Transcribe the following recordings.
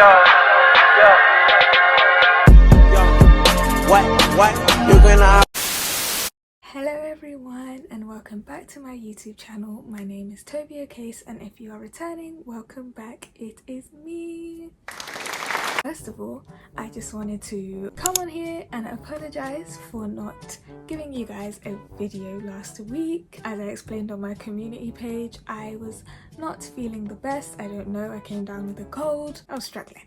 Hello everyone and welcome back to my YouTube channel. My name is tobiokes and if you are returning, welcome back. It is me. First of all, I just wanted to come on here and apologize for not giving you guys a video last week. As I explained on my community page, I was not feeling the best. I don't know, I came down with a cold. I was struggling,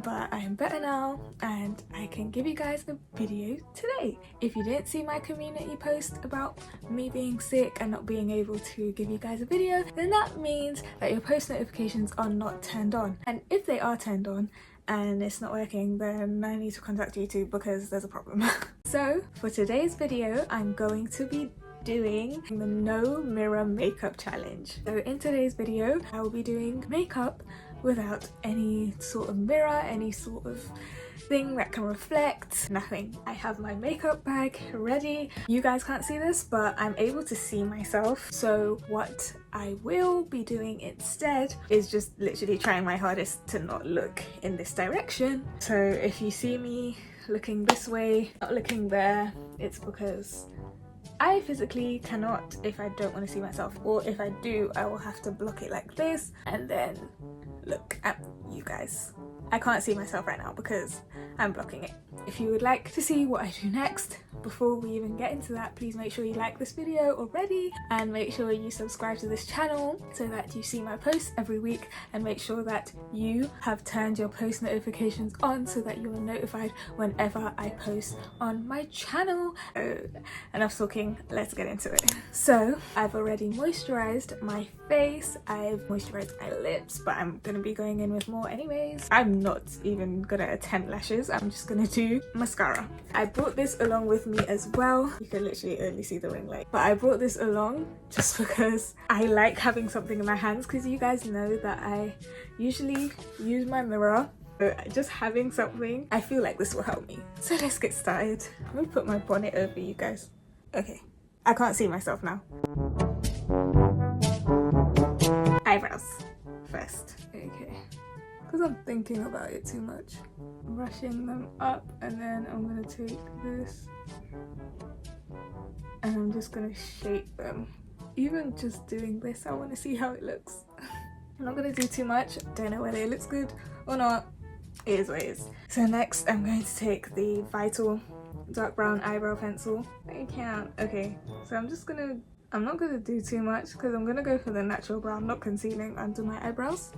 but I am better now and I can give you guys a video today. If you didn't see my community post about me being sick and not being able to give you guys a video, then that means that your post notifications are not turned on. And if they are turned on, and it's not working, then I need to contact YouTube because there's a problem. So for today's video, I'm going to be doing the no mirror makeup challenge. So in today's video, I will be doing makeup without any sort of mirror, any sort of thing that can reflect, nothing. I have my makeup bag ready. You guys can't see this, but I'm able to see myself. So what I will be doing instead is just literally trying my hardest to not look in this direction. So if you see me looking this way, not looking there, it's because I physically cannot if I don't want to see myself, or if I do, I will have to block it like this and then look at you guys. I can't see myself right now because I'm blocking it. If you would like to see what I do next, before we even get into that, please make sure you like this video already and make sure you subscribe to this channel so that you see my posts every week, and make sure that you have turned your post notifications on so that you are notified whenever I post on my channel. Enough talking, let's get into it. So I've already moisturized my face, I've moisturized my lips, but I'm gonna be going in with more anyways. I'm not even gonna attempt lashes, I'm just gonna do mascara. I brought this along with me as well. You can literally only see the ring light, but I brought this along just because I like having something in my hands, because you guys know that I usually use my mirror. So just having something, I feel like this will help me. So let's get started. I'm gonna put my bonnet over you guys. Okay, I can't see myself now. Eyebrows first. Okay, because I'm thinking about it too much. Brushing them up, and then I'm gonna take this and I'm just gonna shape them. Even just doing this, I want to see how it looks. I'm not gonna do too much. Don't know whether it looks good or not. It is what it is. So next I'm going to take the Vital dark brown eyebrow pencil. I can't. Okay, so I'm not gonna do too much because I'm gonna go for the natural brown, not concealing under my eyebrows.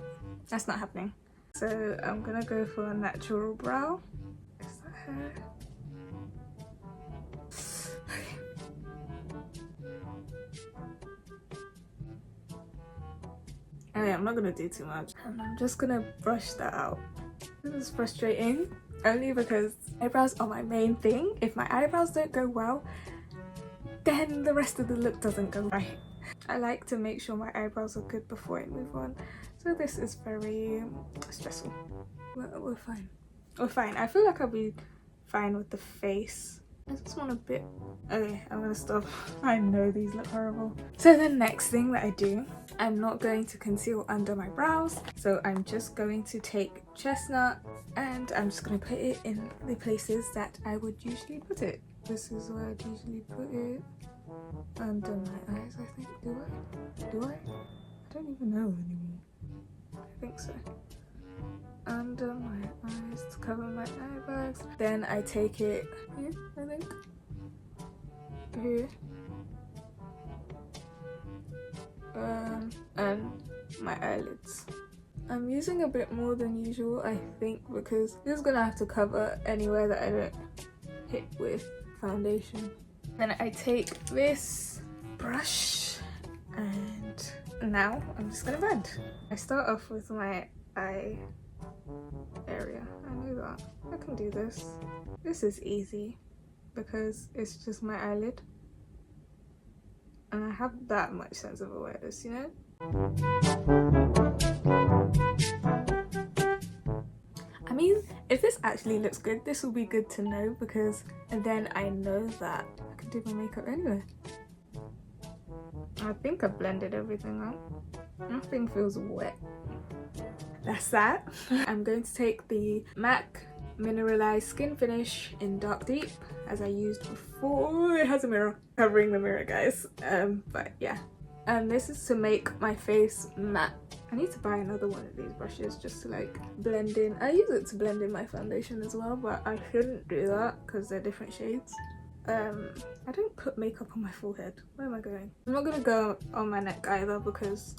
That's not happening. So I'm gonna go for a natural brow. Is that her? Okay, I'm not gonna do too much. And I'm just gonna brush that out. This is frustrating, only because eyebrows are my main thing. If my eyebrows don't go well, then the rest of the look doesn't go right. I like to make sure my eyebrows are good before I move on. So this is very stressful. We're fine. We're fine. I feel like I'll be fine with the face. I just want a bit. Okay, I'm gonna stop. I know these look horrible. So the next thing that I do, I'm not going to conceal under my brows. So I'm just going to take chestnut and I'm just gonna put it in the places that I would usually put it. This is where I'd usually put it. Under my eyes, I think. Do I? I don't even know anymore. I think so. Under my eyes to cover my eye bags. Then I take it here, I think. Here. And my eyelids. I'm using a bit more than usual, I think, because this is gonna have to cover anywhere that I don't hit with foundation. Then I take this brush and now I'm just gonna blend. I start off with my eye area. I know that. I can do this. This is easy because it's just my eyelid and I have that much sense of awareness, you know? I mean, if this actually looks good, this will be good to know, because then I know that I can do my makeup anywhere. I think I blended everything out. Nothing feels wet. that's that. I'm going to take the MAC Mineralized Skin Finish in Dark Deep, as I used before. It has a mirror covering the mirror, guys. But yeah. And this is to make my face matte. I need to buy another one of these brushes just to like blend in. I use it to blend in my foundation as well, but I shouldn't do that because they're different shades. I don't put makeup on my forehead. Where am I going? I'm not gonna go on my neck either because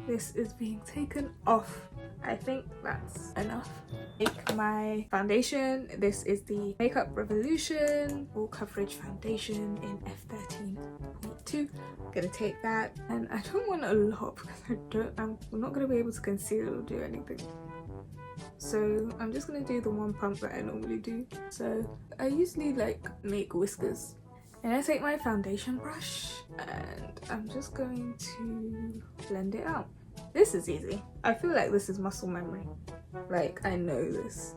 this is being taken off. I think that's enough. Take my foundation. This is the Makeup Revolution Full Coverage Foundation in F13.2. I'm gonna take that, and I don't want a lot because I'm not gonna be able to conceal or do anything. So I'm just gonna do the one pump that I normally do. So I usually like make whiskers. And I take my foundation brush and I'm just going to blend it out. This is easy. I feel like this is muscle memory. Like, I know this.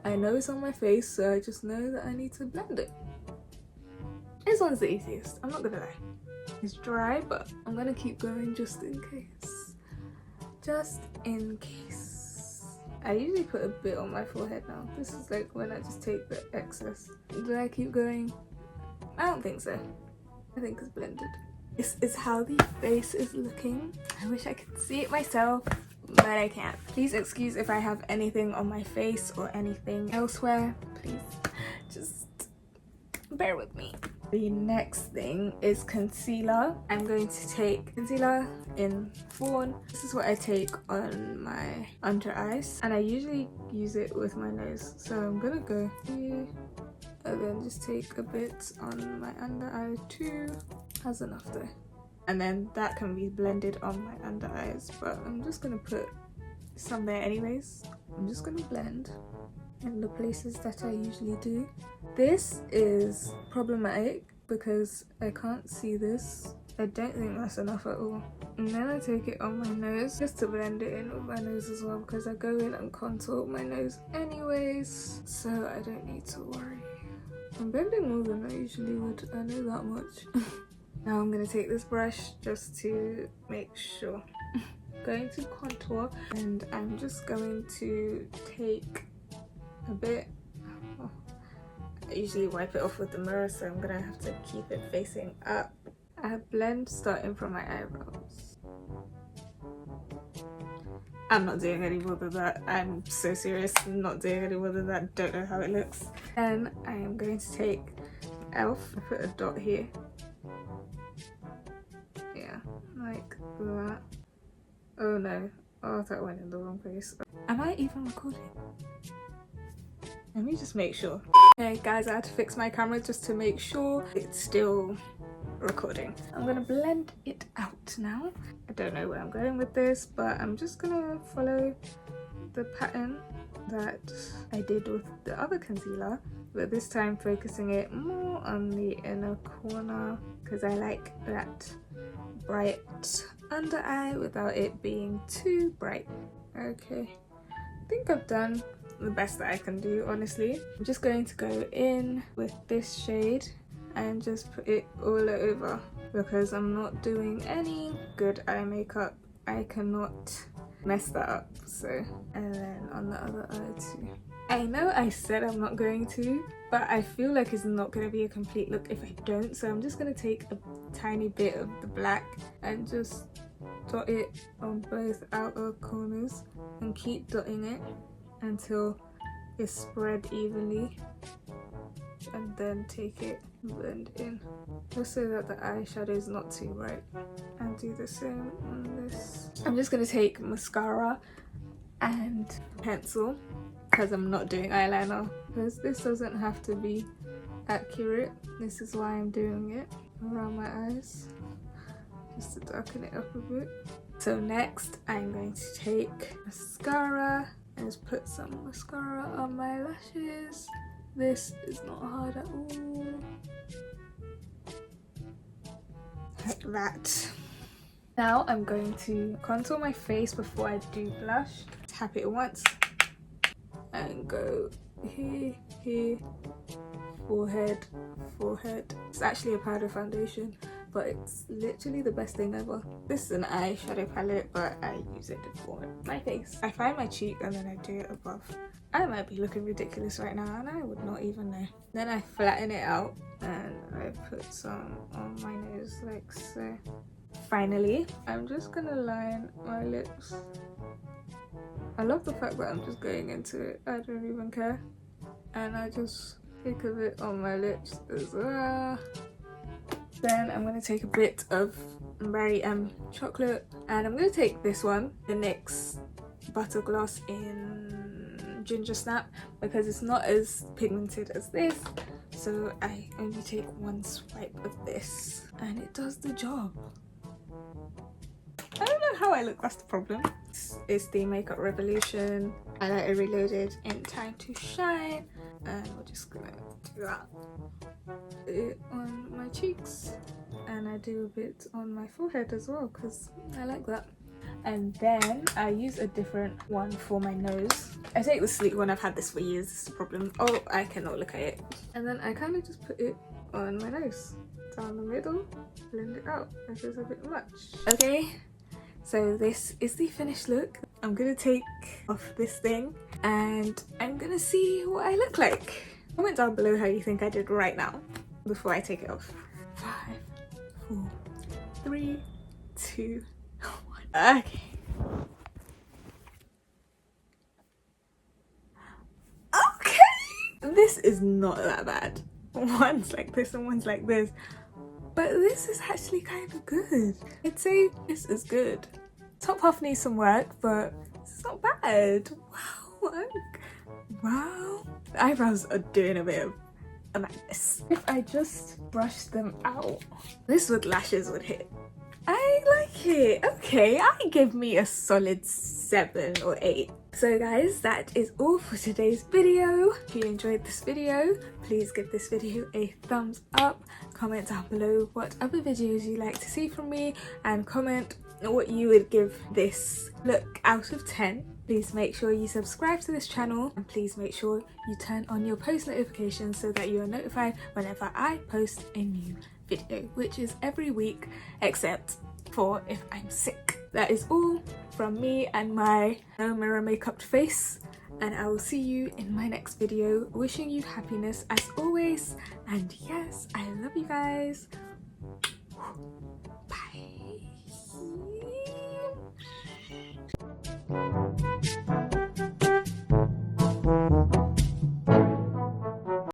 I know it's on my face, so I just know that I need to blend it. This one's the easiest, I'm not gonna lie. It's dry, but I'm gonna keep going just in case. Just in case. I usually put a bit on my forehead now. This is like when I just take the excess. Do I keep going? I don't think so. I think it's blended. This is how the face is looking. I wish I could see it myself, but I can't. Please excuse if I have anything on my face or anything elsewhere. Please just bear with me. The next thing is concealer. I'm going to take concealer in Fawn. This is what I take on my under eyes, and I usually use it with my nose. So I'm gonna go here and then just take a bit on my under eye too. That's enough though. And then that can be blended on my under eyes, but I'm just gonna put some there anyways. I'm just gonna blend in the places that I usually do. This is problematic because I can't see this. I don't think that's enough at all. And then I take it on my nose just to blend it in with my nose as well, because I go in and contour my nose anyways, so I don't need to worry. I'm blending more than I usually would, I know that much. Now I'm gonna take this brush just to make sure. Going to contour, and I'm just going to take a bit. Oh, I usually wipe it off with the mirror, so I'm gonna have to keep it facing up. I blend starting from my eyebrows. I'm not doing any more than that. I'm so serious, I'm not doing any more than that. Don't know how it looks. Then I am going to take e.l.f. I put a dot here. Yeah, like that. Oh no, oh, that went in the wrong place. Am I even recording? Let me just make sure. Okay guys, I had to fix my camera just to make sure it's still recording. I'm gonna blend it out now. I don't know where I'm going with this, but I'm just gonna follow the pattern that I did with the other concealer, but this time focusing it more on the inner corner because I like that bright under eye without it being too bright. Okay, I think I've done the best that I can do, honestly. I'm just going to go in with this shade and just put it all over because I'm not doing any good eye makeup. I cannot mess that up. So, and then on the other eye too. I know I said I'm not going to, but I feel like it's not going to be a complete look if I don't, so I'm just going to take a tiny bit of the black and just dot it on both outer corners and keep dotting it until it's spread evenly, and then take it and blend in just so that the eyeshadow is not too bright, and do the same on this. I'm just going to take mascara and pencil because I'm not doing eyeliner, because this doesn't have to be accurate. This is why I'm doing it around my eyes, just to darken it up a bit. So next I'm going to take mascara and just put some mascara on my lashes. This is not hard at all. Like that. Now I'm going to contour my face before I do blush. Tap it once and go here, here, forehead, forehead. It's actually a powder foundation, but it's literally the best thing ever. This is an eyeshadow palette, but I use it for my face. I find my cheek and then I do it above. I might be looking ridiculous right now and I would not even know. Then I flatten it out and I put some on my nose like so. Finally, I'm just gonna line my lips. I love the fact that I'm just going into it. I don't even care. And I just take a bit on my lips as well. Then I'm going to take a bit of Berry chocolate, and I'm going to take this one, the NYX Butter Gloss in Ginger Snap, because it's not as pigmented as this, so I only take one swipe of this and it does the job. I don't know how I look, that's the problem. It's the Makeup Revolution Highlighter Reloaded in Time to Shine, and we're just gonna do that. Put it on my cheeks, and I do a bit on my forehead as well because I like that. And then I use a different one for my nose. I take the sleek one, I've had this for years, this is the problem. Oh, I cannot look at it. And then I kind of just put it on my nose, down the middle, blend it out, which is a bit much. Okay, so this is the finished look. I'm gonna take off this thing and I'm gonna see what I look like. Comment down below how you think I did right now before I take it off. 5, 4, 3, 2, 1. Okay. Okay! This is not that bad. One's like this and one's like this. But this is actually kind of good. I'd say this is good. Top half needs some work, but it's not bad. Wow. Wow. The eyebrows are doing a bit of a madness. If I just brush them out, this with lashes would hit. I like it. Okay, I give me a solid 7 or 8. So guys, that is all for today's video. If you enjoyed this video, please give this video a thumbs up. Comment down below what other videos you'd like to see from me, and comment what you would give this look out of 10. Please make sure you subscribe to this channel, and please make sure you turn on your post notifications so that you are notified whenever I post a new video, which is every week except for if I'm sick. That is all from me and my no mirror makeup face, and I will see you in my next video. Wishing you happiness as always, and yes, I love you guys. Bye.